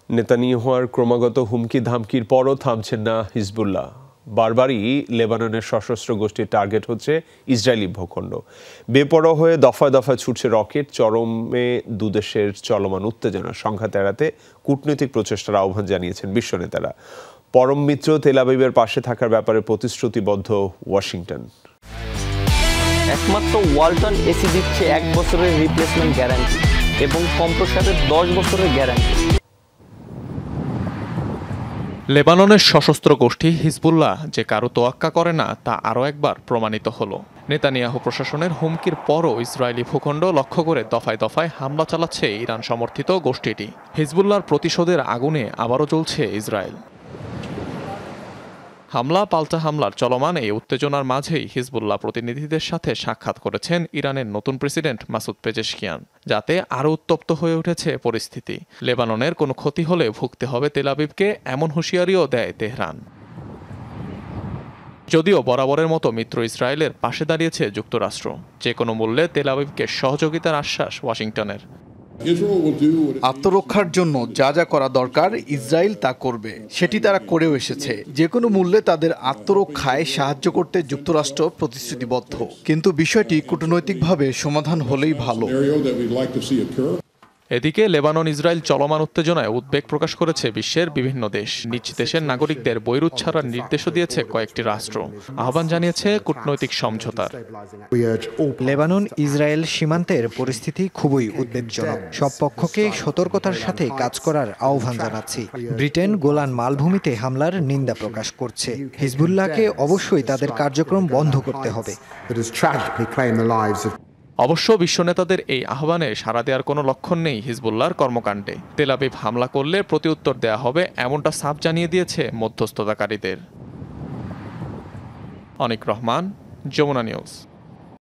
নেতানিয়াহুর ক্রমাগত হুমকি ধামকির পরও থামছেন না হিজবুল্লাহ। বারবারই লেবাননের সশস্ত্র গোষ্ঠীর টার্গেট হচ্ছে ইসরায়েলি ভূখণ্ড। বেপরোয়া হয়ে দফায় দফায় ছুটছে রকেট। চরমে দুদেশের চলমান উত্তেজনার সংঘাত এড়াতে কূটনৈতিক প্রচেষ্টার আহ্বান জানিয়েছেন বিশ্ব নেতারা। পরম মিত্র তেল আবিবের পাশে থাকার ব্যাপারে প্রতিশ্রুতিবদ্ধ ওয়াশিংটন। একমাত্র ওয়ালটন এসি দিচ্ছে 1 বছরের রিপ্লেসমেন্ট গ্যারান্টি এবং কম্প্রেসরের 10 বছরের গ্যারান্টি। লেবাননের সশস্ত্র গোষ্ঠী হিজবুল্লাহ যে কারো তোয়াক্কা করে না তা আরও একবার প্রমাণিত হলো। নেতানিয়াহু প্রশাসনের হুমকির পরও ইসরায়েলি ভূখণ্ড লক্ষ্য করে দফায় দফায় হামলা চালাচ্ছে ইরান সমর্থিত গোষ্ঠীটি। হিজবুল্লাহর প্রতিশোধের আগুনে আবারও জ্বলছে ইসরায়েল। হামলা পাল্টা হামলার চলমান এই উত্তেজনার মাঝেই হিজবুল্লাহ প্রতিনিধিদের সাথে সাক্ষাৎ করেছেন ইরানের নতুন প্রেসিডেন্ট মাসুদ পেজেশকিয়ান, যাতে আরও উত্তপ্ত হয়ে উঠেছে পরিস্থিতি। লেবাননের কোনো ক্ষতি হলে ভুগতে হবে তেল আবিবকে, এমন হুঁশিয়ারিও দেয় তেহরান। যদিও বরাবরের মতো মিত্র ইসরায়েলের পাশে দাঁড়িয়েছে যুক্তরাষ্ট্র। যে কোনো মূল্যে তেল আবিবকে সহযোগিতার আশ্বাস ওয়াশিংটনের। আত্মরক্ষার জন্য যা যা করা দরকার ইসরায়েল তা করবে, সেটি তারা করেও এসেছে। যে কোনো মূল্যে তাদের আত্মরক্ষায় সাহায্য করতে যুক্তরাষ্ট্র প্রতিশ্রুতিবদ্ধ, কিন্তু বিষয়টি কূটনৈতিকভাবে সমাধান হলেই ভালো। এদিকে লেবানন ইসরায়েল চলমান উত্তেজনায় উদ্বেগ প্রকাশ করেছে বিশ্বের বিভিন্ন দেশ। নিজ দেশের নাগরিকদের বৈরুত ছাড়ার নির্দেশও দিয়েছে কয়েকটি রাষ্ট্র। আহ্বান জানিয়েছে কূটনৈতিক সমঝোতার। লেবানন ইসরায়েল সীমান্তের পরিস্থিতি খুবই উদ্বেগজনক। সব পক্ষকে সতর্কতার সাথে কাজ করার আহ্বান জানাচ্ছি। ব্রিটেন গোলান মালভূমিতে হামলার নিন্দা প্রকাশ করছে। হিজবুল্লাহকে অবশ্যই তাদের কার্যক্রম বন্ধ করতে হবে। অবশ্য বিশ্ব নেতাদের এই আহ্বানে সাড়া দেওয়ার কোনো লক্ষণ নেই হিজবুল্লাহর কর্মকাণ্ডে। তেল আবিব হামলা করলে প্রতিউত্তর দেয়া হবে, এমনটা সাফ জানিয়ে দিয়েছে মধ্যস্থতাকারীদের। অনিক রহমান, যমুনা নিউজ।